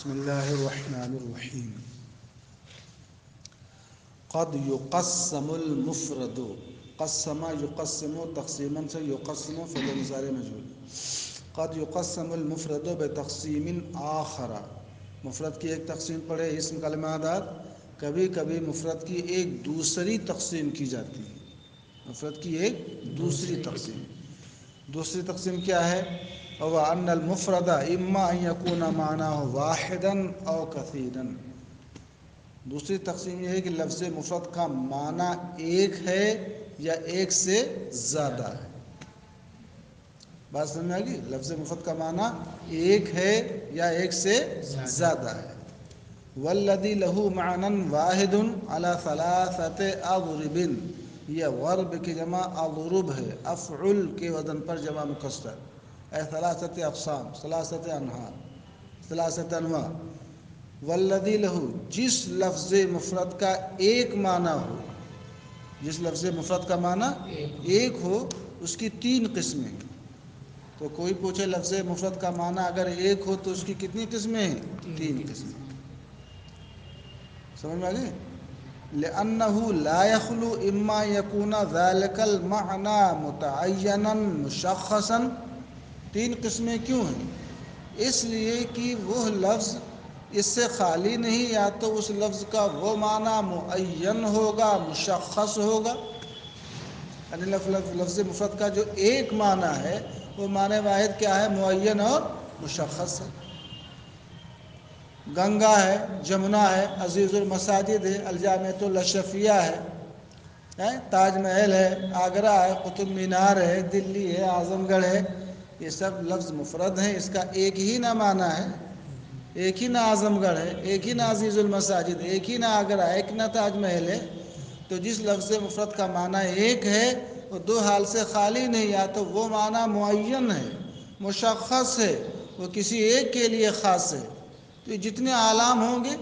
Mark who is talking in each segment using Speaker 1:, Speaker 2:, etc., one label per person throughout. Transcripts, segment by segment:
Speaker 1: بسم اللہ الرحمن الرحیم. قد یقسم المفرد. قسم یقسم تقسیما سے یقسم فعل مضارع مجهول. قد یقسم المفرد بتقسیم آخر. مفرد کی ایک تقسیم پڑھے اسم کلمہ دار. کبھی کبھی مفرد کی ایک دوسری تقسیم کی جاتی ہے. مفرد کی ایک دوسری تقسیم. دوسری تقسیم کیا ہے؟ او ان المفرد اما ان یکون معناه واحدا او کثیرا. دوسری تقسیم یہ ہے کہ لفظ مفرد کا معنی ایک ہے یا ایک سے زیادہ ہے. بات سمجھ میں آ گئی؟ لفظ مفرد کا معنی ایک ہے یا ایک سے زیادہ ہے. والذی له معنی واحد علی ثلاثة اضرب. یہ ضرب کی جمع اضرب ہے. افعل کے وزن پر جمع مکسر. اے ثلاثة اقسام، ثلاثة انواع، ثلاثة انواع. والذی له، جس لفظ مفرد کا ایک معنی ہو، جس لفظ مفرد کا معنی ایک ہو، اس کی تین قسمیں. تو کوئی پوچھے لفظ مفرد کا معنی اگر ایک ہو تو اس کی کتنی قسمیں ہیں؟ تین قسمیں. سمجھ میں آ گئی؟ لأنه لا يخلو اما يكون ذلك المعنى متعینا مشخصا. تین قسمیں کیوں ہیں؟ اس لیے کہ وہ لفظ اس سے خالی نہیں، یا تو اس لفظ کا وہ معنی معین ہوگا، مشخص ہوگا. یعنی لفظ مفرد کا جو ایک معنی ہے وہ معنی واحد کیا ہے؟ معین اور مشخص ہے. گنگا ہے، جمنا ہے، عزیز المساجد ہے، الجامعۃ الاشرفیہ ہے، تاج محل ہے، آگرہ ہے، قطب مینار ہے، دلی ہے، اعظم گڑھ ہے. یہ سب لفظ مفرد ہیں. اس کا ایک ہی نہ معنی ہے، ایک ہی نہ اعظم گڑھ ہے، ایک ہی نہ عزیز المساجد ہے، ایک ہی نہ آگرہ ہے، ایک نہ تاج محل ہے. تو جس لفظ مفرد کا معنی ایک ہے وہ دو حال سے خالی نہیں. یا تو وہ معنی معین ہے، مشخص ہے، وہ کسی ایک کے لیے خاص ہے. تو یہ جتنے اعلام ہوں گے،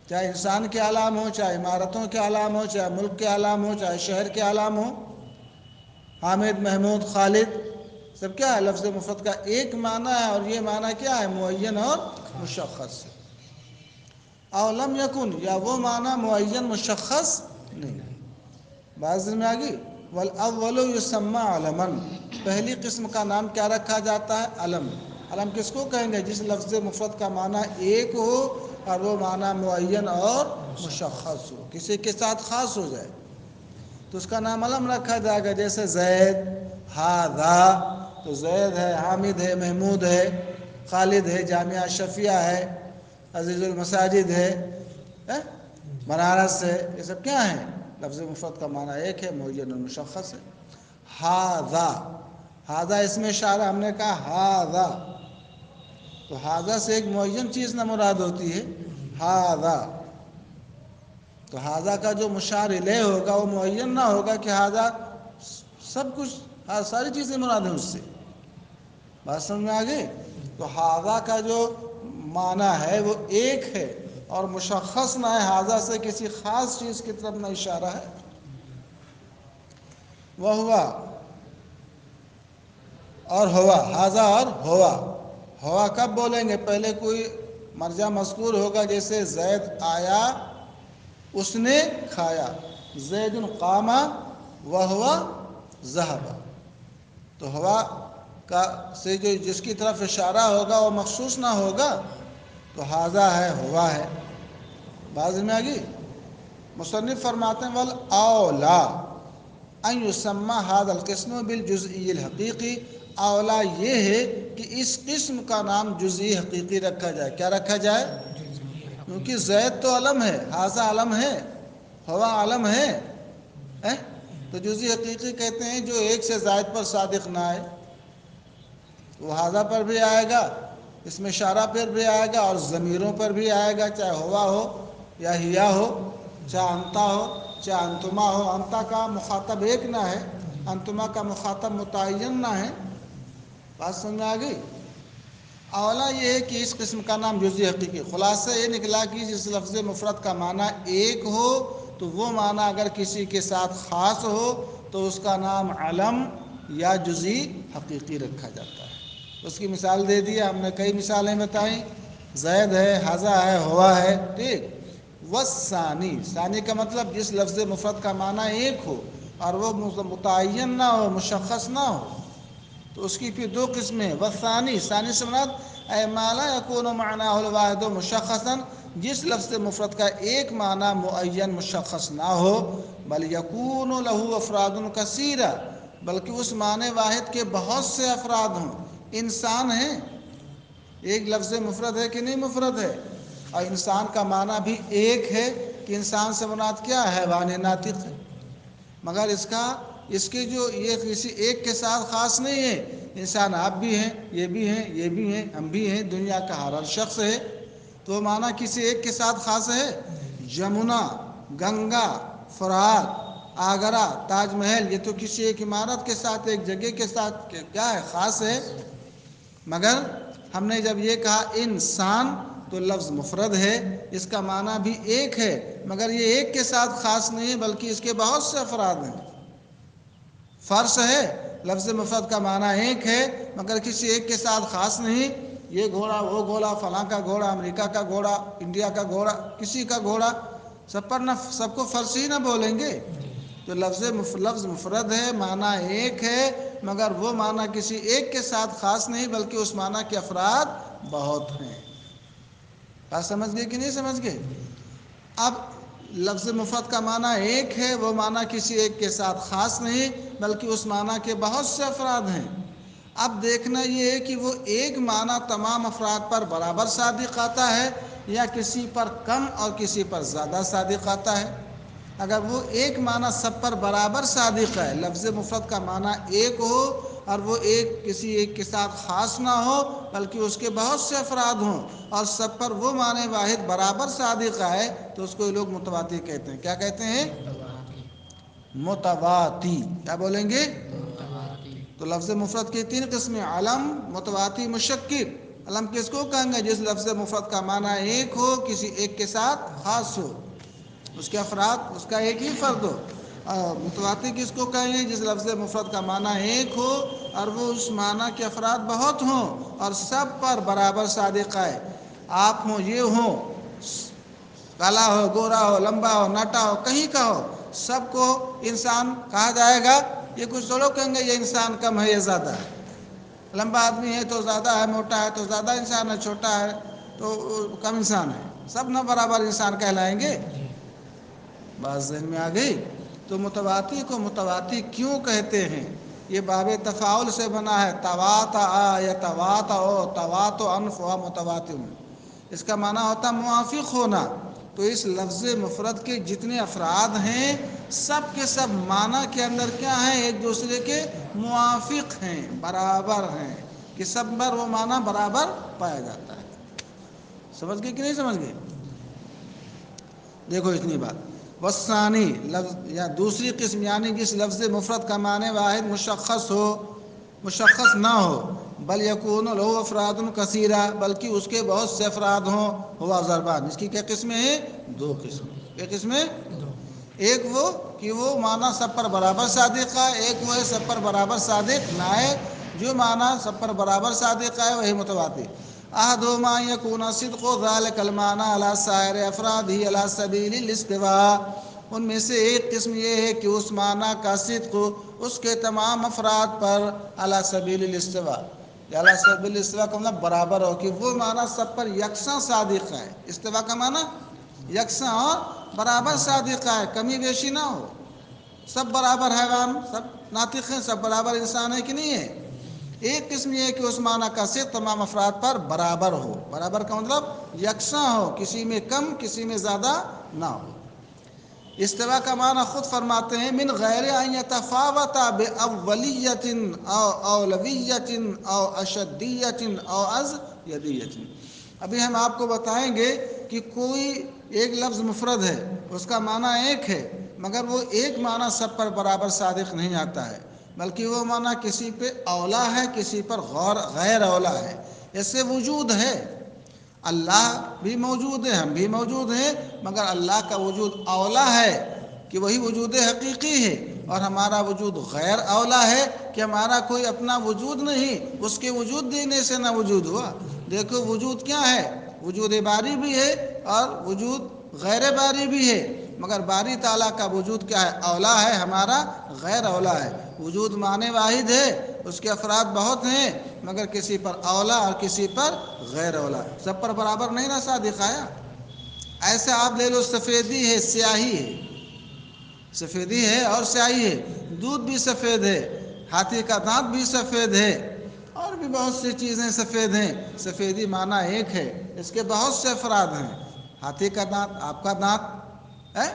Speaker 1: چاہے انسان کے اعلام ہوں، چاہے عمارتوں کے اعلام ہوں، چاہے ملک کے اعلام ہوں، چاہے شہر کے اعلام ہوں، حامد، محمود، خالد، سب کیا ہے؟ لفظ مفرد کا ایک معنی ہے، اور یہ معنی کیا ہے؟ معین اور مشخص ہے. او لم یکن، یا وہ معنی معین مشخص نہیں. بات میں آ گئی؟ والاول یسمى علما. پہلی قسم کا نام کیا رکھا جاتا ہے؟ علم. علم کس کو کہیں گے؟ جس لفظ مفرد کا معنی ایک ہو اور وہ معنی معین اور مشخص ہو، کسی کے ساتھ خاص ہو جائے تو اس کا نام علم رکھا جائے گا. جیسے زید، ھذا، تو زید ہے، حامد ہے، محمود ہے، خالد ہے، جامعہ اشرفیہ ہے، عزیز المساجد ہے، بنارس ہے. یہ سب کیا ہیں؟ لفظ مفرد کا معنی ایک ہے، معین اور مشخص ہے. ھذا، ھذا اس میں اشارہ، ہم نے کہا ھذا، تو ھذا سے ایک معین چیز نہ مراد ہوتی ہے. ھذا، تو ھذا کا جو مشار الیہ ہوگا وہ معین نہ ہوگا کہ ھذا سب کچھ، ساری چیزیں مراد ہیں اس سے. بات سمجھ میں آ گئی؟ تو ھذا کا جو معنی ہے وہ ایک ہے اور مشخص نہ ہے. ھذا سے کسی خاص چیز کی طرف نہ اشارہ ہے. وہ ہوا اور ہوا، ھذا اور ہوا. ہوا کب بولیں گے؟ پہلے کوئی مرجع مذکور ہوگا، جیسے زید آیا، اس نے کھایا. زید قام وہو ذہب. تو ہوا کا سے جو جس کی طرف اشارہ ہوگا وہ مخصوص نہ ہوگا، تو ھذا ہے، ہوا ہے. بات میں آ گئی؟ مصنف فرماتے ہیں والاولی ان یسمى ھذا القسم بالجزئی الحقیقی. اولا یہ ہے کہ اس قسم کا نام جزئی حقیقی رکھا جائے. کیا رکھا جائے؟ کیونکہ زید تو علم ہے، ھذا علم ہے، ہوا علم ہے، تو جزئی حقیقی کہتے ہیں جو ایک سے زائد پر صادق نہ آئے. وہ ھذا پر بھی آئے گا، اس میں اشارہ پر بھی آئے گا، اور ضمیروں پر بھی آئے گا، چاہے ہوا ہو یا ہیا ہو، چاہے انتا ہو چاہے انتما ہو. انتا کا مخاطب ایک نہ ہے، انتما کا مخاطب متعین نہ ہے. بات سمجھ میں آ گئی؟ اولا یہ ہے کہ اس قسم کا نام جزئی حقیقی. خلاصہ یہ نکلا کہ جس لفظ مفرد کا معنی ایک ہو تو وہ معنی اگر کسی کے ساتھ خاص ہو تو اس کا نام علم یا جزئی حقیقی رکھا جاتا ہے. اس کی مثال دے دی، ہم نے کئی مثالیں بتائیں. زید ہے، حضا ہے، ہوا ہے، ٹھیک. والثانی، ثانی کا مطلب جس لفظ مفرد کا معنی ایک ہو اور وہ متعین نہ ہو، مشخص نہ ہو، تو اس کی پھر دو قسمیں. والثانی، ثانی سے مراد اے ما لا یکون معناه الواحد مشخصا، جس لفظ مفرد کا ایک معنی معین مشخص نہ ہو، بل یکون له افراد کثیرہ، بلکہ اس معنی واحد کے بہت سے افراد ہوں. انسان ہیں، ایک لفظ مفرد ہے کہ نہیں مفرد ہے، اور انسان کا معنی بھی ایک ہے کہ انسان سے مراد کیا ہے، حیوان ناطق ہے، مگر اس کے جو یہ کسی ایک کے ساتھ خاص نہیں ہے. انسان آپ بھی ہیں، یہ بھی ہیں، یہ بھی ہیں، ہم بھی ہیں، دنیا کا ہر شخص ہے، تو معنی کسی ایک کے ساتھ خاص ہے. جمنا، گنگا، فرات، آگرہ، تاج محل، یہ تو کسی ایک عمارت کے ساتھ، ایک جگہ کے ساتھ کیا ہے، خاص ہے. مگر ہم نے جب یہ کہا انسان تو لفظ مفرد ہے، اس کا معنی بھی ایک ہے، مگر یہ ایک کے ساتھ خاص نہیں ہے بلکہ اس کے بہت سے افراد ہیں. فرض ہے لفظ مفرد کا معنی ایک ہے مگر کسی ایک کے ساتھ خاص نہیں. یہ گھوڑا، وہ گھوڑا، فلاں کا گھوڑا، امریکہ کا گھوڑا، انڈیا کا گھوڑا، کسی کا گھوڑا، سب کو فرض ہی نہ بولیں گے. تو لفظ مفرد ہے، معنی ایک ہے، مگر وہ معنی کسی ایک کے ساتھ خاص نہیں بلکہ اس معنی کے افراد بہت ہیں. بات سمجھ گئے کہ نہیں سمجھ گئے؟ اب لفظ مفرد کا معنی ایک ہے، وہ معنی کسی ایک کے ساتھ خاص نہیں بلکہ اس معنی کے بہت سے افراد ہیں. اب دیکھنا یہ ہے کہ وہ ایک معنی تمام افراد پر برابر صادق آتا ہے یا کسی پر کم اور کسی پر زیادہ صادق آتا ہے. اگر وہ ایک معنی سب پر برابر صادق ہے، لفظ مفرد کا معنی ایک ہو اور وہ کسی ایک کے ساتھ خاص نہ ہو بلکہ اس کے بہت سے افراد ہوں اور سب پر وہ معنی واحد برابر صادق آئے، تو اس کو لوگ متواتر کہتے ہیں. کیا کہتے ہیں؟ متواتی. کیا بولیں گے؟ تو لفظ مفرد کی تین قسمیں: علم، متواتی، مشکک. علم کس کو کہیں گے؟ جس لفظ مفرد کا معنی ایک ہو، کسی ایک کے ساتھ خاص ہو، اس کے افراد، اس کا ایک ہی فرد ہو. اور متواتی کس کو کہیں گے؟ جس لفظ مفرد کا معنی ایک ہو اور وہ اس معنی کے افراد بہت ہوں اور سب پر برابر صادق آئے. آپ ہوں، یہ ہوں، کالا ہو، گورا ہو، لمبا ہو، ناٹا ہو، کہیں کا ہو، سب کو انسان کہا جائے گا. یہ کچھ تو لوگ کہیں گے یہ انسان کم ہے، یہ زیادہ ہے، لمبا آدمی ہے تو زیادہ ہے، موٹا ہے تو زیادہ انسان ہے، چھوٹا ہے تو کم انسان ہے، سب نہ برابر انسان کہلائیں گے. بات ذہن میں آ گئی؟ تو متواتی کو متواتی کیوں کہتے ہیں؟ یہ باب تفاعل سے بنا ہے. تواطؤ یتواطؤ، تواطؤ فہو متواتر. اس کا معنی ہوتا ہے موافق ہونا. تو اس لفظ مفرد کے جتنے افراد ہیں سب کے سب معنی کے اندر کیا ہیں؟ ایک دوسرے کے موافق ہیں، برابر ہیں، کہ سب پر وہ معنی برابر پایا جاتا ہے. سمجھ گئے کہ نہیں سمجھ گئے؟ دیکھو اتنی بات. والثانی، لفظ یا دوسری قسم، یعنی جس لفظ مفرد کا معنی واحد مشخص نہ ہو، بل یکون له افراد کثیرہ، بلکہ اس کے بہت سے افراد ہوں. ہوا ضربان. اس کی کیا قسمیں ہیں؟ دو قسمیں. کیا قسمیں؟ ایک وہ کہ وہ معنی سب پر برابر صادق ہے، ایک وہ ہے سب پر برابر صادق نہ ہے. جو معنی سب پر برابر صادق ہے وہی متواتر. احدہما یکون صدق ذلک المعنی علی سائر افرادہ علی سبیل الاستواء. ان میں سے ایک قسم یہ ہے کہ اس معنی کا صدق اس کے تمام افراد پر علی سبیل الاستواء، علی سبیل الاستواء کا مطلب برابر ہو، کہ وہ معنی سب پر یکساں صادق ہے. استواء کا معنی یکساں اور برابر صادق ہے، کمی بیشی نہ ہو. سب برابر حیوان، سب ناطق ہیں، سب برابر انسان ہے کہ نہیں ہے. ایک قسم یہ ہے کہ اس معنی کا صدق تمام افراد پر برابر ہو. برابر کا مطلب یکساں ہو، کسی میں کم کسی میں زیادہ نہ ہو. استواء کا معنی خود فرماتے ہیں من غیر ان یتفاوت باولیۃ او اولویۃ او اشدیۃ او ازیدیۃ. ابھی ہم آپ کو بتائیں گے کہ کوئی ایک لفظ مفرد ہے، اس کا معنی ایک ہے مگر وہ ایک معنی سب پر برابر صادق نہیں آتا ہے بلکہ وہ معنی کسی پہ اولا ہے، کسی پر غیر اولا ہے. ایسے وجود ہے، اللہ بھی موجود ہے، ہم بھی موجود ہیں، مگر اللہ کا وجود اولا ہے کہ وہی وجود حقیقی ہے، اور ہمارا وجود غیر اولا ہے کہ ہمارا کوئی اپنا وجود نہیں، اس کے وجود دینے سے نہ وجود ہوا. دیکھو وجود کیا ہے، وجود باری بھی ہے اور وجود غیر باری بھی ہے، مگر باری تعالیٰ کا وجود کیا ہے، اولا ہے، ہمارا غیر اولا ہے۔ وجود معنی واحد ہے، اس کے افراد بہت ہیں، مگر کسی پر اولا اور کسی پر غیر اولا، سب پر برابر نہیں نا صادق آیا۔ ایسے آپ لے لو، سفیدی ہے، سیاہی ہے، سفیدی ہے اور سیاہی ہے، دودھ بھی سفید ہے، ہاتھی کا دانت بھی سفید ہے، اور بھی بہت سی چیزیں سفید ہیں۔ سفیدی معنی ایک ہے، اس کے بہت سے افراد ہیں، ہاتھی کا دانت، آپ کا دانت ہے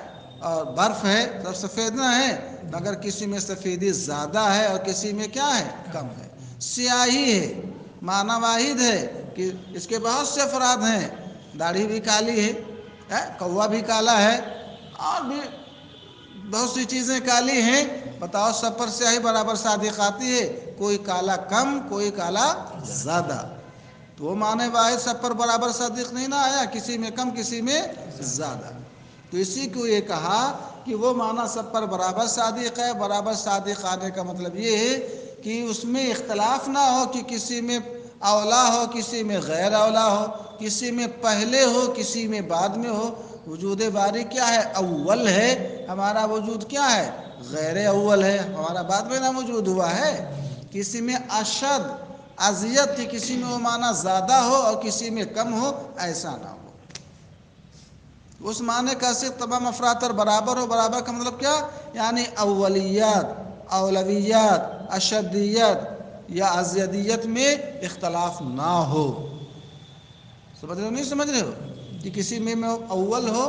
Speaker 1: اور برف ہے، سب سفید نہ ہے، مگر کسی میں سفیدی زیادہ ہے اور کسی میں کیا ہے، کم ہے۔ سیاہی ہے، معنی واحد ہے کہ اس کے بہت سے افراد ہیں، داڑھی بھی کالی ہے، کوا بھی کالا ہے، اور بھی بہت سی چیزیں کالی ہیں، بتاؤ سب پر سیاہی برابر صادق آتی ہے؟ کوئی کالا کم، کوئی کالا زیادہ، تو وہ معنی واحد سب پر برابر صادق نہیں نہ آیا، کسی میں کم کسی میں زیادہ۔ تو اسی کو یہ کہا کہ وہ معنی سب پر برابر صادق ہے۔ برابر صادق آنے کا مطلب یہ ہے کہ اس میں اختلاف نہ ہو کہ کسی میں اولا ہو کسی میں غیر اولا ہو، کسی میں پہلے ہو کسی میں بعد میں ہو۔ وجود باری کیا ہے، اول ہے، ہمارا وجود کیا ہے، غیر اول ہے، ہمارا بعد میں نہ وجود ہوا ہے۔ کسی میں اشد اذیت کہ کسی میں وہ معنی زیادہ ہو اور کسی میں کم ہو، ایسا نہ ہو۔ اس معنی کا صرف تمام افراد پر برابر ہو، برابر کا مطلب کیا، یعنی اولیت، اولویت، اشدیت یا ازیدیت میں اختلاف نہ ہو۔ سمجھ رہے ہو نہیں سمجھ رہے ہو، کہ کسی میں اول ہو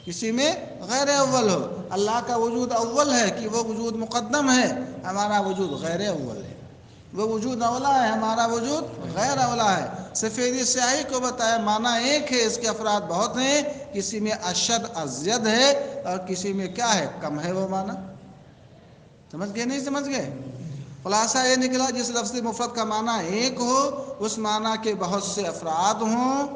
Speaker 1: کسی میں غیر اول ہو۔ اللہ کا وجود اول ہے کہ وہ وجود مقدم ہے، ہمارا وجود غیر اول ہے۔ وہ وجود اولا ہے، ہمارا وجود غیر اولا ہے۔ سفیدی سیاہی کو بتایا، معنی ایک ہے، اس کے افراد بہت ہیں، کسی میں اشد ازید ہے اور کسی میں کیا ہے، کم ہے وہ معنی۔ سمجھ گئے نہیں سمجھ گئے؟ خلاصہ یہ نکلا، جس لفظ مفرد کا معنی ایک ہو، اس معنی کے بہت سے افراد ہوں،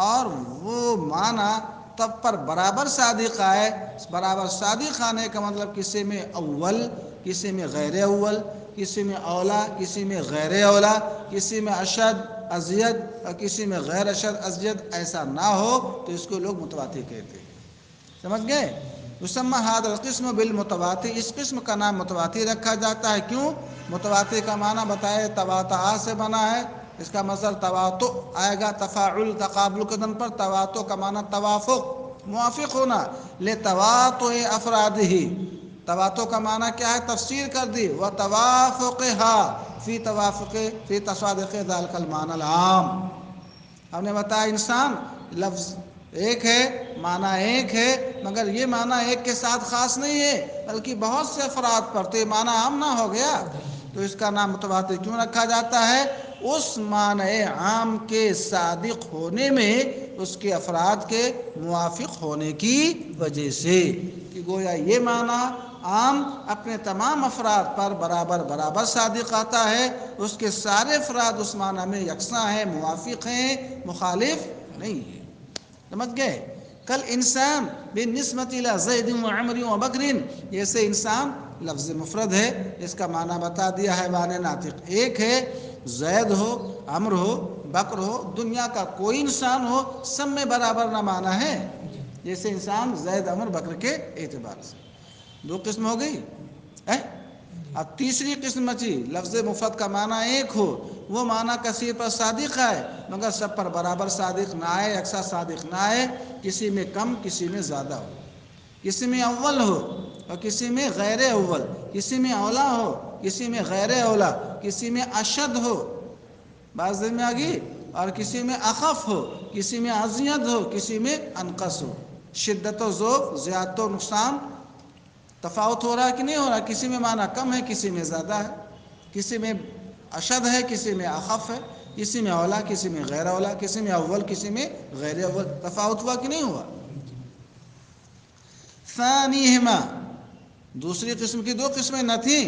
Speaker 1: اور وہ معنی تب پر برابر صادق آئے۔ برابر صادق آنے کا مطلب کسی میں اول کسی میں غیر اول، کسی میں اولا کسی میں غیر اولا، کسی میں اشد ازید اور کسی میں غیر اشد ازید، ایسا نہ ہو تو اس کو لوگ متواتر کہتے ہیں۔ سمجھ گئے؟ یسمى هذا القسم بالمتواتر، اس قسم کا نام متواتر رکھا جاتا ہے۔ کیوں؟ متواتر کا معنی بتائے، تواطؤ سے بنا ہے، اس کا مصدر تواطؤ آئے گا، تفاعل تقابل کے دن پر۔ تواطؤ کا معنی توافق، موافق ہونا، لتواطؤ افرادہ۔ تواطؤ کا معنی کیا ہے، تفسیر کر دی، وتوافقها فی تصادق ذلک المعنی العام۔ ہم نے بتایا انسان لفظ ایک ہے، معنی ایک ہے، مگر یہ معنی ایک کے ساتھ خاص نہیں ہے، بلکہ بہت سے افراد پر، تو یہ معنی عام نہ ہو گیا، تو اس کا نام متواتر کیوں رکھا جاتا ہے؟ اس معنی عام کے صادق ہونے میں اس کے افراد کے موافق ہونے کی وجہ سے، کہ گویا یہ معنی عام اپنے تمام افراد پر برابر صادق آتا ہے، اس کے سارے افراد اس معنی میں یکساں ہیں، موافق ہیں، مخالف نہیں ہے۔ سمجھ گئے؟ کل انسان بالنسبت الی زید و عمر و بکر، جیسے انسان لفظ مفرد ہے، اس کا معنی بتا دیا حیوان ناطق ایک ہے، زید ہو، عمر ہو، بکر ہو، دنیا کا کوئی انسان ہو، سب میں برابر نہ معنی ہے، جیسے انسان زید عمر بکر کے اعتبار سے۔ دو قسم ہو گئی۔ اب تیسری قسم بچی، لفظ مفرد کا معنی ایک ہو، وہ معنی کثیر پر صادق ہے، مگر سب پر برابر صادق نہ آئے، یکساں صادق نہ آئے، کسی میں کم کسی میں زیادہ ہو، کسی میں اول ہو اور کسی میں غیر اول، کسی میں اولا ہو کسی میں غیر اولا، کسی میں اشد ہو، بعض دن میں آگی، اور کسی میں اخف ہو، کسی میں ازید ہو کسی میں انقص ہو۔ شدت و ذوق، زیادت و نقصان، تفاوت ہو رہا ہے کہ نہیں ہو رہا؟ کسی میں معنی کم ہے کسی میں زیادہ ہے، کسی میں اشد ہے کسی میں اخف ہے، کسی میں اولا کسی میں غیر اولا، کسی میں اول کسی میں غیر اول، تفاوت ہوا کہ نہیں ہوا؟ ثانیہما، دوسری قسم کی دو قسمیں نہ تھیں،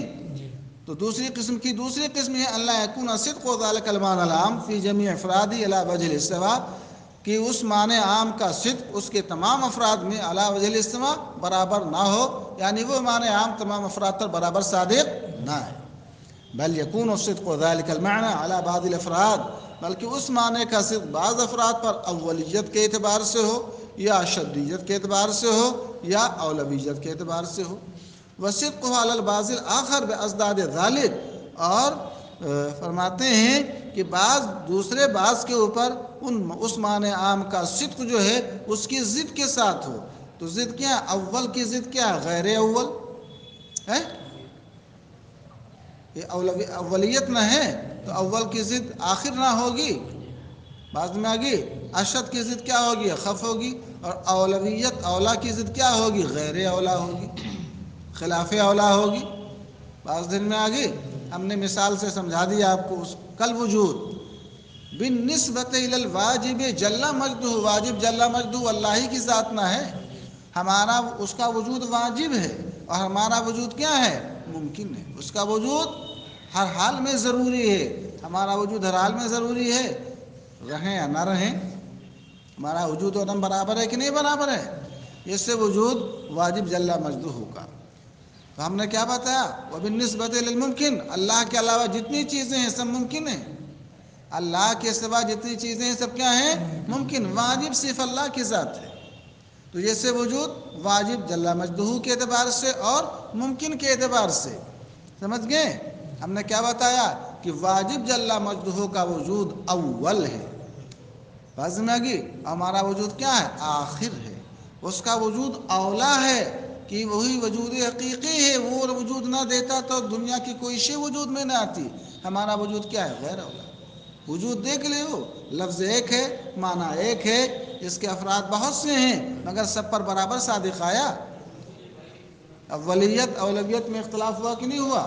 Speaker 1: تو دوسری قسم کی دوسری قسم ہے اللہ یکون صدق ذلک المعنی العام فی جمیع افرادی علی وجہ الاستواء، کہ اس معنی عام کا صدق اس کے تمام افراد میں علی وجہ الاستواء برابر نہ ہو، یعنی وہ معنی عام تمام افراد پر برابر صادق نہ ہے، بل یکون صدق ذلک المعنی علی بعض الافراد، بلکہ اس معنی کا صدق بعض افراد پر اولیت کے اعتبار سے ہو یا شدیت کے اعتبار سے ہو یا اولویت کے اعتبار سے ہو. وصدقہ علی البعض الآخر بازداد ذالک، اور فرماتے ہیں کہ بعض دوسرے بعض کے اوپر اس معنی عام کا صدق جو ہے اس کی ضد کے ساتھ ہو. تو ضد کیا؟ اول کی ضد کیا؟ غیر اول ہے. یہ اولیت نہ ہے تو اول کی ضد آخر نہ ہوگی، بعد میں آگی. اشد کی ضد کیا ہوگی؟ خف ہوگی. اور اولویت اولا کی ضد کیا ہوگی؟ غیر اولا ہوگی، خلاف اولا ہوگی. بعض دن میں آگے ہم نے مثال سے سمجھا دیا آپ کو. کل وجود بالنسبت الی الواجب جل مجدہ، واجب جل مجدہ اللہ ہی کی ذات نہ ہے. ہمارا اس کا وجود واجب ہے اور ہمارا وجود کیا ہے؟ ممکن ہے. اس کا وجود ہر حال میں ضروری ہے، ہمارا وجود ہر حال میں ضروری ہے، رہیں یا نہ رہیں. ہمارا وجود و عدم برابر ہے کہ نہیں برابر ہے؟ اس سے وجود واجب جل مجدہ کا. تو ہم نے کیا بتایا؟ وبالنسبت للممکن، اللہ کے علاوہ جتنی چیزیں ہیں سب ممکن ہیں. اللہ کے سوا جتنی چیزیں ہیں سب کیا ہیں؟ ممکن. واجب صرف اللہ کی ذات ہے. تو یہ سے وجود واجب جل مجدہ کے اعتبار سے اور ممکن کے اعتبار سے. سمجھ گئے؟ ہم نے کیا بتایا کہ واجب جل مجدہ کا وجود اول ہے، بات میں آگی. ہمارا وجود کیا ہے؟ آخر ہے. اس کا وجود اولا ہے کہ وہی وجود حقیقی ہے. وہ وجود نہ دیتا تو دنیا کی کوئی شے وجود میں نہ آتی. ہمارا وجود کیا ہے؟ غیر اولا. وجود دیکھ لے، ہو لفظ ایک ہے، معنی ایک ہے، اس کے افراد بہت سے ہیں مگر سب پر برابر صادق آیا. اولیت اولویت میں اختلاف ہوا کہ نہیں ہوا؟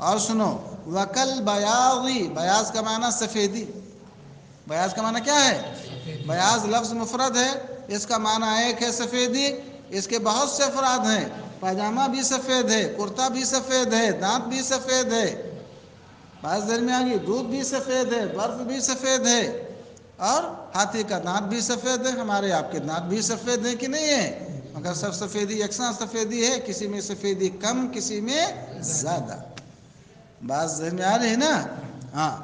Speaker 1: اور سنو، وکل بیاضی، بیاض کا معنی سفیدی. بیاض کا معنی کیا ہے؟ بیاض لفظ مفرد ہے، اس کا معنی ایک ہے سفیدی. اس کے بہت سے افراد ہیں. پاجامہ بھی سفید ہے، کرتا بھی سفید ہے، دانت بھی سفید ہے. بعض دیر میں آگی دودھ بھی سفید ہے، برف بھی سفید ہے، اور ہاتھی کا دانت بھی سفید ہے. ہمارے آپ کے دانت بھی سفید ہیں کہ نہیں ہیں؟ مگر سب سفیدی یکساں سفیدی ہے، کسی میں سفیدی کم، کسی میں زیادہ. بعض ذہن میں آ رہی ہے نا؟ ہاں.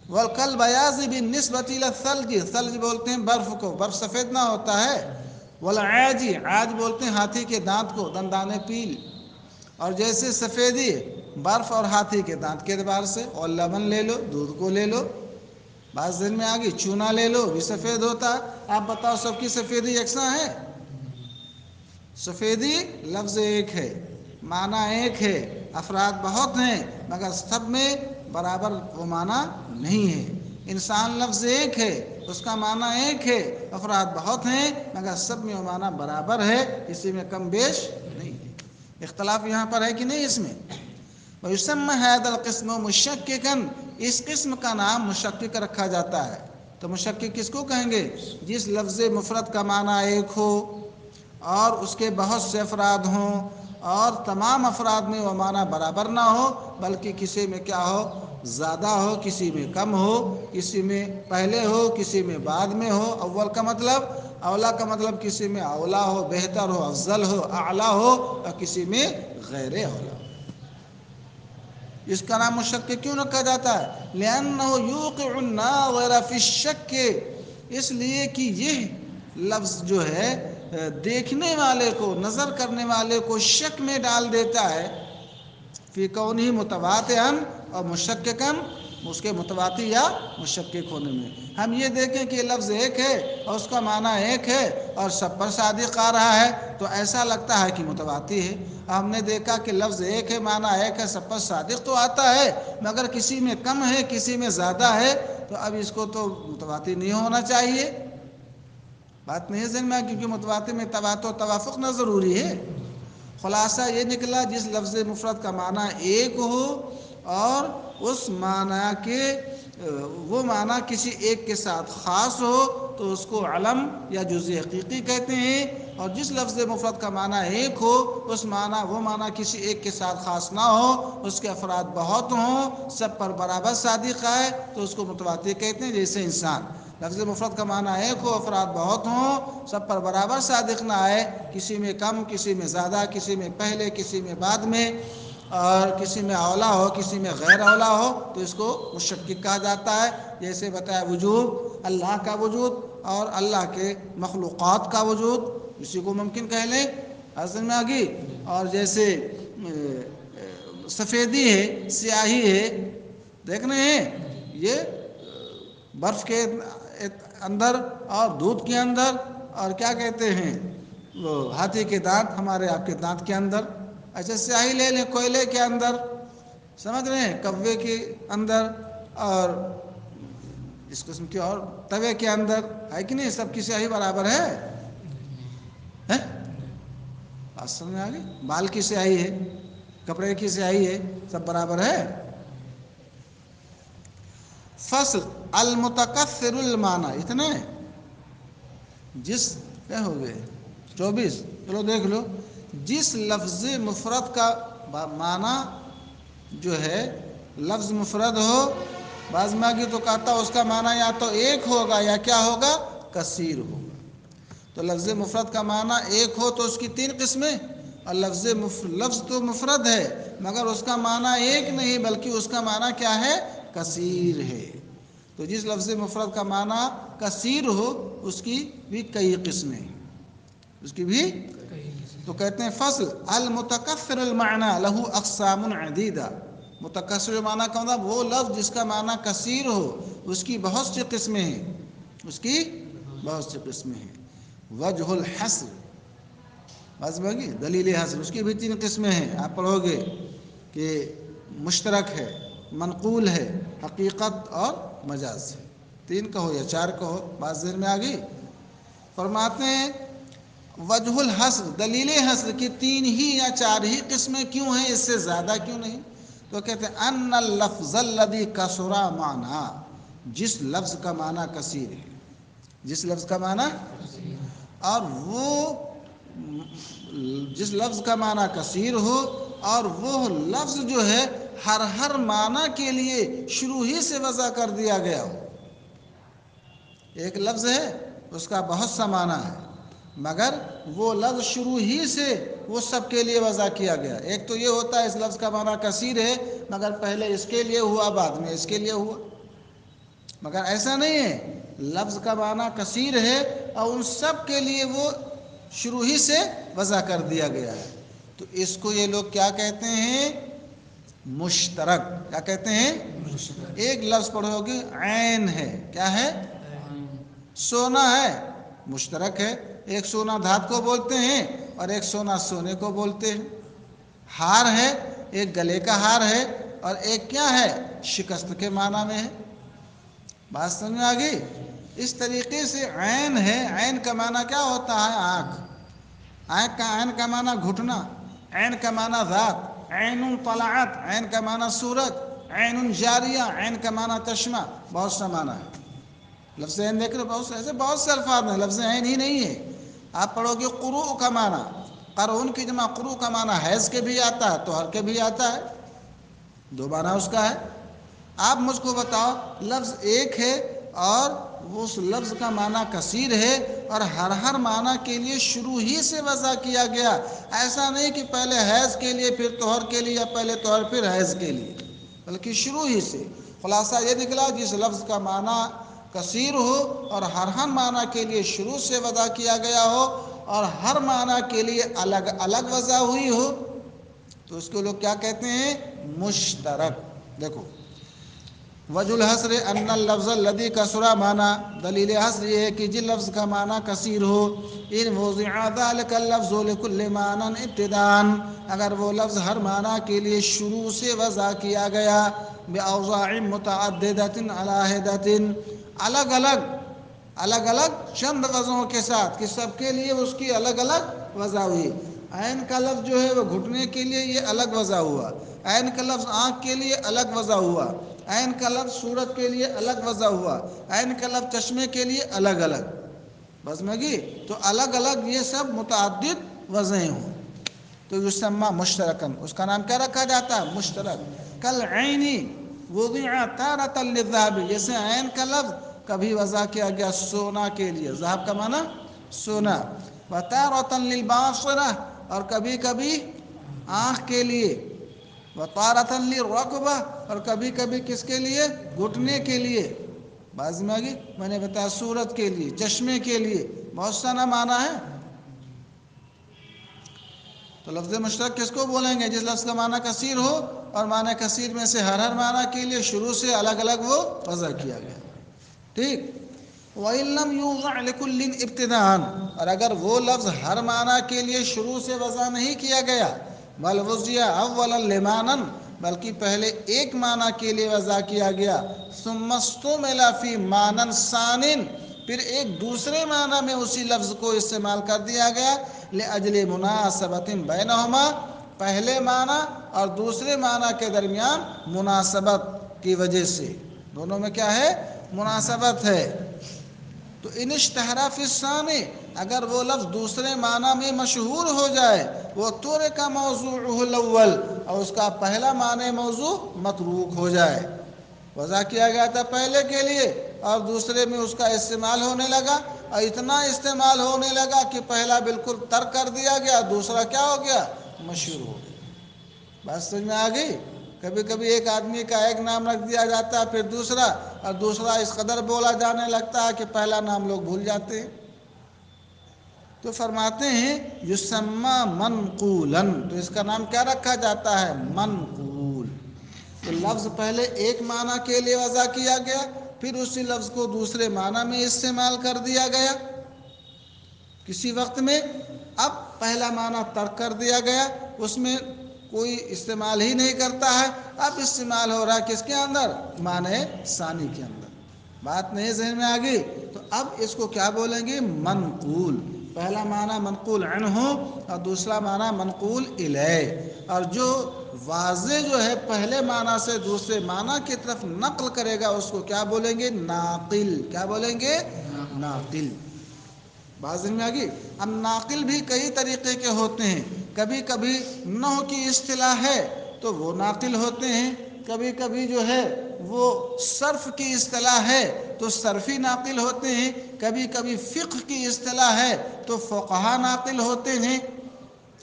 Speaker 1: وَالْقَلْ بَيَاضِ بِالنِّسْبَةِ إِلَى الثَّلْجِ، ثلج بولتے ہیں برف کو، برف سفید نہ ہوتا ہے. وَالْعَاجِ، عاج بولتے ہیں ہاتھی کے دانت کو، دندانے پیل. اور جیسے سفیدی برف اور ہاتھی کے دانت کے اعتبار سے. اور لبن لے لو، دودھ کو لے لو. بعض دن میں آگی چونا لے لو، بھی سفید ہوتا ہے. آپ بتاؤ سب کی سفیدی یکساں ہے؟ سفیدی لفظ ایک ہے، معنی ایک ہے، افراد بہت ہیں مگر سب میں برابر وہ معنی نہیں ہے. انسان لفظ ایک ہے، اس کا معنی ایک ہے، افراد بہت ہیں مگر سب میں وہ معنی برابر ہے، کسی میں کم بیش نہیں ہے. اختلاف یہاں پر ہے کہ نہیں اس میں؟ وَيُسَمَّ هَذَا الْقِسْمُ مُشَكِّكًا، اس قسم کا نام مشکک رکھا جاتا ہے. تو مشکک کس کو کہیں گے؟ جس لفظ مفرد کا معنی ایک ہو اور اس کے بہت سے افراد ہوں اور تمام افراد میں وہ معنی برابر نہ ہو، بلکہ کسی میں کیا ہو؟ زیادہ ہو، کسی میں کم ہو، کسی میں پہلے ہو، کسی میں بعد میں ہو. اول کا مطلب، اولا کا مطلب کسی میں اولا ہو، بہتر ہو، افضل ہو، اعلیٰ ہو، اور کسی میں غیر اولا. اس کا نام مشکک کیوں رکھا جاتا ہے؟ لِأَنَّهُ يُوقِعُ النَّاظِرَ فِي الشَّكِّ، اس لیے کہ یہ لفظ جو ہے دیکھنے والے کو، نظر کرنے والے کو شک میں ڈال دیتا ہے. فی کونہ متواتئا اور مشککا، اس کے متواتی یا مشکک ہونے میں. ہم یہ دیکھیں کہ یہ لفظ ایک ہے اور اس کا معنی ایک ہے اور سب پر صادق آ رہا ہے تو ایسا لگتا ہے کہ متواتی ہے. ہم نے دیکھا کہ لفظ ایک ہے، معنی ایک ہے، سب پر صادق تو آتا ہے مگر کسی میں کم ہے، کسی میں زیادہ ہے، تو اب اس کو تو متواتی نہیں ہونا چاہیے. بات نہیں ذہن میں، کیونکہ متواتر میں تواتر توافق نہ ضروری ہے. خلاصہ یہ نکلا جس لفظ مفرد کا معنی ایک ہو اور اس معنی کے وہ معنی کسی ایک کے ساتھ خاص ہو تو اس کو علم یا جزء حقیقی کہتے ہیں. اور جس لفظ مفرد کا معنی ایک ہو، اس معنی وہ معنی کسی ایک کے ساتھ خاص نہ ہو، اس کے افراد بہت ہوں، سب پر برابر صادق آئے تو اس کو متواتر کہتے ہیں. جیسے انسان، لفظ مفرد کا معنی ایک ہو، افراد بہت ہوں، سب پر برابر صادق نہ آئے، کسی میں کم، کسی میں زیادہ، کسی میں پہلے، کسی میں بعد میں، اور کسی میں اولا ہو، کسی میں غیر اولا ہو، تو اس کو مشکک کہا جاتا ہے. جیسے بتایا وجود اللہ کا وجود اور اللہ کے مخلوقات کا وجود، اسی کو ممکن کہہ لیں، حاصل میں آگی. اور جیسے سفیدی ہے، سیاہی ہے، دیکھ رہے ہیں، یہ برف کے اندر اور دودھ کے اندر، اور کیا کہتے ہیں وہ ہاتھی کے دانت ہمارے آپ کے دانت کے اندر. اچھا سیاہی لے لیں کوئلے کے اندر، سمجھ رہے ہیں، کوے کے اندر، اور اس قسم کی اور توے کے اندر، ہے کہ نہیں؟ سب کی سیاہی برابر ہے؟ اصل میں آگے بال کی سیاہی ہے، کپڑے کی سیاہی ہے، سب برابر ہے. فصل المتکثر المعنی، اتنا ہے جس کیا ہو گئے 24. چلو دیکھ لو، جس لفظ مفرد کا معنی جو ہے لفظ مفرد ہو، بعض ماں تو کہتا اس کا معنی یا تو ایک ہوگا یا کیا ہوگا، کثیر ہوگا. تو لفظ مفرد کا معنی ایک ہو تو اس کی 3 قسمیں، اور لفظ تو مفرد ہے مگر اس کا معنی ایک نہیں بلکہ اس کا معنی کیا ہے، کثیر ہے. تو جس لفظ مفرد کا معنی کثیر ہو اس کی بھی کئی قسمیں، اس کی بھی. تو کہتے ہیں فصل المتکثر المعنی لہ اقسام عدیدہ. متکثر معنی کا مطلب وہ لفظ جس کا معنی کثیر ہو، اس کی بہت سی قسمیں ہیں، اس کی بہت سی قسمیں ہیں. وجہ الحصر، بس بگی دلیل حصر، اس کی بھی 3 قسمیں ہیں. آپ پڑھو گے کہ مشترک ہے، منقول ہے، حقیقت اور مجاز. 3 کہو یا 4 کہو، بات ذہن میں آ گئی. فرماتے ہیں وجہ الحصر، دلیل حصر کی 3 ہی یا 4 ہی قسمیں کیوں ہیں، اس سے زیادہ کیوں نہیں؟ تو کہتے ہیں ان اللفظ الذی کثر معنی، جس لفظ کا معنی کثیر ہے، جس لفظ کا معنی، اور وہ جس لفظ کا معنی کثیر ہو اور وہ لفظ جو ہے ہر معنی کے لیے شروع ہی سے وضع کر دیا گیا ہو. ایک لفظ ہے اس کا بہت سا معنی ہے مگر وہ لفظ شروع ہی سے وہ سب کے لیے وضع کیا گیا. ایک تو یہ ہوتا ہے اس لفظ کا معنی کثیر ہے مگر پہلے اس کے لیے ہوا بعد میں اس کے لیے ہوا، مگر ایسا نہیں ہے، لفظ کا معنی کثیر ہے اور ان سب کے لیے وہ شروع ہی سے وضع کر دیا گیا ہے. تو اس کو یہ لوگ کیا کہتے ہیں، مشترک. کیا کہتے ہیں؟ ایک لفظ پڑھو گے عین ہے، کیا ہے، سونا ہے، مشترک ہے. ایک سونا دھات کو بولتے ہیں اور ایک سونا سونے کو بولتے ہیں. ہار ہے، ایک گلے کا ہار ہے اور ایک کیا ہے، شکست کے معنی میں ہے. بات سمجھ میں آ گئی؟ اس طریقے سے عین ہے، عین کا معنی کیا ہوتا ہے، آنکھ. عین کا معنی گھٹنا، عین کا معنی ذات، عین طلعت، عین کا معنی سورج، عین جاریہ، عین کا معنی چشمہ. بہت سا معنی ہے. لفظ عین دیکھ رہے بہت سے ایسے بہت سے الفاظ ہیں، لفظ عین ہی نہیں ہے. آپ پڑھو گے قروء کا معنی، قرون کی جمع قروء کا معنی حیض کے بھی آتا ہے، طہر کے بھی آتا ہے، 2 معنی اس کا ہے. آپ مجھ کو بتاؤ لفظ ایک ہے اور اس لفظ کا معنی کثیر ہے اور ہر معنی کے لیے شروع ہی سے وضع کیا گیا. ایسا نہیں کہ پہلے حیض کے لیے پھر طہر کے لیے یا پہلے طہر پھر حیض کے لیے، بلکہ شروع ہی سے. خلاصہ یہ نکلا جس لفظ کا معنی کثیر ہو اور ہر معنی کے لیے شروع سے وضع کیا گیا ہو اور ہر معنی کے لیے الگ الگ وضع ہوئی ہو تو اس کو لوگ کیا کہتے ہیں، مشترک. دیکھو وجہ الحصر ان اللفظ الذی کثر معنی، دلیل حصر یہ ہے کہ جس لفظ کا معنی کثیر ہو، ان وضع ذلک اللفظ لکل معنی ابتداء، اگر وہ لفظ ہر معنی کے لیے شروع سے وضع کیا گیا، باوضاع متعددۃ علیٰ الگ الگ چند وضعوں کے ساتھ، کہ سب کے لیے اس کی الگ الگ وضع ہوئی. عین کا لفظ جو ہے وہ گھٹنے کے لیے یہ الگ وضع ہوا، عین کا لفظ آنکھ کے لیے الگ وضع ہوا، عین کا لفظ صورت کے لیے الگ وضع ہوا، عین کا لفظ چشمے کے لیے الگ الگ. بس مگی تو الگ الگ یہ سب متعدد وضعیں ہوں تو یسمى مشترکن، اس کا نام کیا رکھا جاتا ہے، مشترک. کالعین وضع تارۃ للذهب، جیسے عین کا لفظ کبھی وضع کیا گیا سونا کے لیے، ذهب کا معنی سونا، وتارۃ للباصرہ، اور کبھی کبھی آنکھ کے لیے، وتارۃ للرکبہ، اور کبھی کبھی کس کے لیے، گھٹنے کے لیے. بعض میں آگی میں نے بتایا صورت کے لیے، چشمے کے لیے، بہت سارا معنی ہے. تو لفظ مشترک کس کو بولیں گے؟ جس لفظ کا معنی کثیر ہو اور معنی کثیر میں سے ہر معنی کے لیے شروع سے الگ الگ وہ وضع کیا گیا. ٹھیک. وَإِن لَّمْ يُوضَعْ لِكُلٍّ ابْتِدَاءً، اور اگر وہ لفظ ہر معنی کے لیے شروع سے وضع نہیں کیا گیا، بل وُضِعَ أَوَّلًا لِمَعْنًا، بلکہ پہلے ایک معنی کے لیے وضع کیا گیا، ثُمَّ اسْتُعْمِلَ فِي مَعْنًى ثَانٍ، پھر ایک دوسرے معنی میں اسی لفظ کو استعمال کر دیا گیا، لِأَجْلِ مُنَاسَبَةٍ بَيْنَهُمَا، پہلے معنی اور دوسرے معنی کے درمیان مناسبت کی وجہ سے. دونوں میں کیا ہے؟ مناسبت ہے. تو ان اشتہرا فی الثانی، اگر وہ لفظ دوسرے معنی میں مشہور ہو جائے، وہ ترک موضوعہ الاول، اور اس کا پہلا معنی موضوع متروک ہو جائے. وضع کیا گیا تھا پہلے کے لیے اور دوسرے میں اس کا استعمال ہونے لگا، اور اتنا استعمال ہونے لگا کہ پہلا بالکل ترک کر دیا گیا، دوسرا کیا ہو گیا؟ مشہور ہو گیا. بات سمجھ میں آ گئی؟ کبھی کبھی ایک آدمی کا ایک نام رکھ دیا جاتا ہے، پھر دوسرا، اور دوسرا اس قدر بولا جانے لگتا ہے کہ پہلا نام لوگ بھول جاتے ہیں. تو فرماتے ہیں یسمى منقولا، تو اس کا نام کیا رکھا جاتا ہے؟ منقول. تو لفظ پہلے ایک معنی کے لیے وضع کیا گیا، پھر اسی لفظ کو دوسرے معنی میں استعمال کر دیا گیا کسی وقت میں. اب پہلا معنی ترک کر دیا گیا، اس میں کوئی استعمال ہی نہیں کرتا ہے، اب استعمال ہو رہا ہے کس کے اندر؟ معنی ثانی کے اندر. بات نہیں ذہن میں آ گئی؟ تو اب اس کو کیا بولیں گے؟ منقول. پہلا معنی منقول عنہ اور دوسرا معنی منقول الیہ. اور جو واضح جو ہے پہلے معنی سے دوسرے معنی کی طرف نقل کرے گا اس کو کیا بولیں گے؟ ناقل. کیا بولیں گے؟ ناقل. بات سمجھ میں آ گئی؟ اب ناقل بھی کئی طریقے کے ہوتے ہیں. کبھی کبھی نحو کی اصطلاح ہے تو وہ ناقل ہوتے ہیں، کبھی کبھی جو ہے وہ صرف کی اصطلاح ہے تو صرفی ناقل ہوتے ہیں، کبھی کبھی فقہ کی اصطلاح ہے تو فقہا ناقل ہوتے ہیں،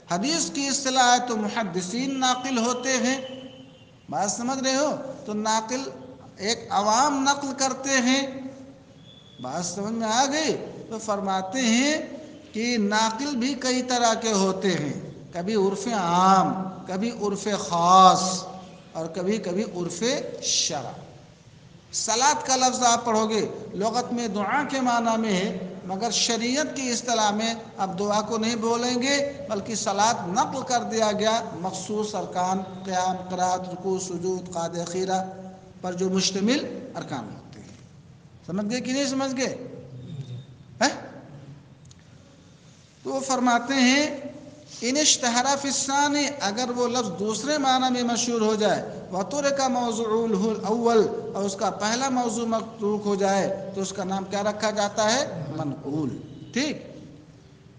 Speaker 1: حدیث کی اصطلاح ہے تو محدثین ناقل ہوتے ہیں. بات سمجھ رہے ہو؟ تو ناقل ایک عوام نقل کرتے ہیں. بات سمجھ میں آ گئی؟ تو فرماتے ہیں کہ ناقل بھی کئی طرح کے ہوتے ہیں، کبھی عرف عام، کبھی عرف خاص، اور کبھی کبھی عرف شرع. صلاۃ کا لفظ آپ پڑھو گے، لغت میں دعا کے معنی میں ہے، مگر شریعت کی اصطلاح میں اب دعا کو نہیں بولیں گے بلکہ صلاۃ نقل کر دیا گیا مخصوص ارکان، قیام، قرات، رکوع، سجود، قعدہ خیرہ پر جو مشتمل ارکان ہوتے ہیں. سمجھ گئے کہ نہیں سمجھ گئے؟ تو وہ فرماتے ہیں ان اشتہر فی الثانی، اگر وہ لفظ دوسرے معنی میں مشہور ہو جائے، وترک موضوعہ الاول، اور اس کا پہلا موضوع متروک ہو جائے، تو اس کا نام کیا رکھا جاتا ہے؟ منقول. ٹھیک.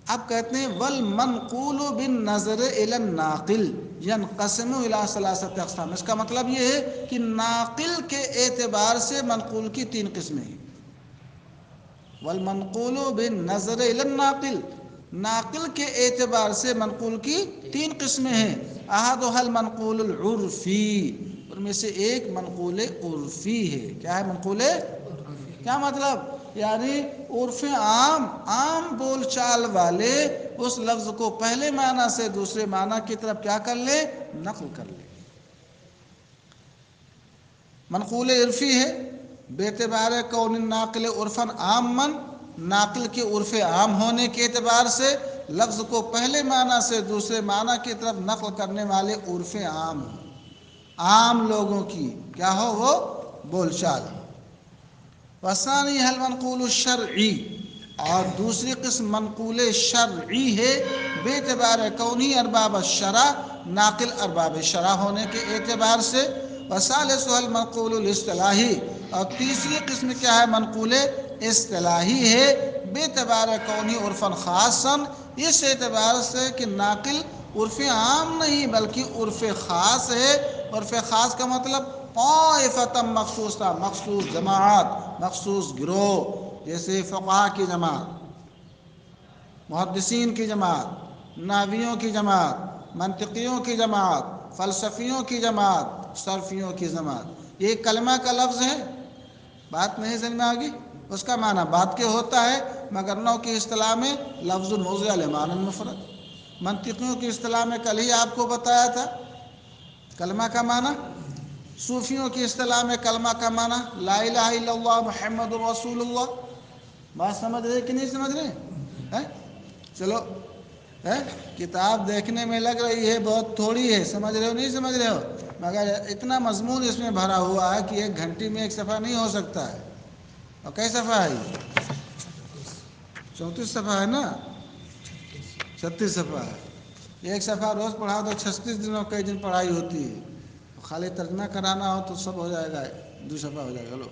Speaker 1: اب کہتے ہیں والمنقول بالنظر الی الناقل ينقسم الى ثلاثه اقسام. اس کا مطلب یہ ہے کہ ناقل کے اعتبار سے منقول کی تین قسمیں ہیں. والمنقول بالنظر الی الناقل، ناقل کے اعتبار سے منقول کی تین قسمیں ہیں. احدها المنقول العرفی، ان میں سے ایک منقول عرفی ہے. کیا ہے منقول؟ کیا مطلب؟ یعنی عرف عام، عام بول چال والے اس لفظ کو پہلے معنی سے دوسرے معنی کی طرف کیا کر لیں؟ نقل کر لیں. منقول عرفی ہے بے اعتبار کون الناقل عرفا عاما، ناقل کے عرف عام ہونے کے اعتبار سے لفظ کو پہلے معنی سے دوسرے معنی کی طرف نقل کرنے والے عرف عام ہوں، عام لوگوں کی کیا ہو وہ بول چال. وثانی ہے المنقول الشرعی، اور دوسری قسم منقول شرعی ہے بے اعتبار کونی ارباب الشرع، ناقل ارباب شرع ہونے کے اعتبار سے. وثالث المنقول الاصطلاحی، اور تیسری قسم کیا ہے؟ منقول اصطلاحی ہے بے اعتبار کونی عرفا خاصا، اس اعتبار سے کہ ناقل عرف عام نہیں بلکہ عرف خاص ہے. عرف خاص کا مطلب طائفۃ مخصوصہ، مخصوص جماعت، مخصوص گروہ، جیسے فقہا کی جماعت، محدثین کی جماعت، نحویوں کی جماعت، منطقیوں کی جماعت، فلسفیوں کی جماعت، صرفیوں کی جماعت. یہ کلمہ کا لفظ ہے، بات نہیں سمجھ میں آ گئی؟ اس کا معنی بات کے ہوتا ہے، مگر نو کی اصطلاح میں لفظ موضع لمعنی مفرد۔ منطقیوں کی اصطلاح میں کل ہی آپ کو بتایا تھا کلمہ کا معنی۔ صوفیوں کی اصطلاح میں کلمہ کا معنی لا الہ الا اللہ محمد رسول اللہ۔ بات سمجھ رہے کہ نہیں سمجھ رہے ہیں؟ چلو کتاب دیکھنے میں لگ رہی ہے بہت تھوڑی ہے، سمجھ رہے ہو نہیں سمجھ رہے ہو، مگر اتنا مضمون اس میں بھرا ہوا ہے کہ 1 گھنٹے میں 1 صفحہ نہیں ہو سکتا ہے۔ اور کئی صفحہ ہے یہ؟ 34 صفحہ ہے نا، 36 صفحہ ہے۔ 1 صفحہ روز پڑھا تو 36 دنوں کئی دن پڑھائی ہوتی ہے، خالی ترجمہ کرانا ہو تو سب ہو جائے گا، 2 صفحہ ہو جائے گا۔ لو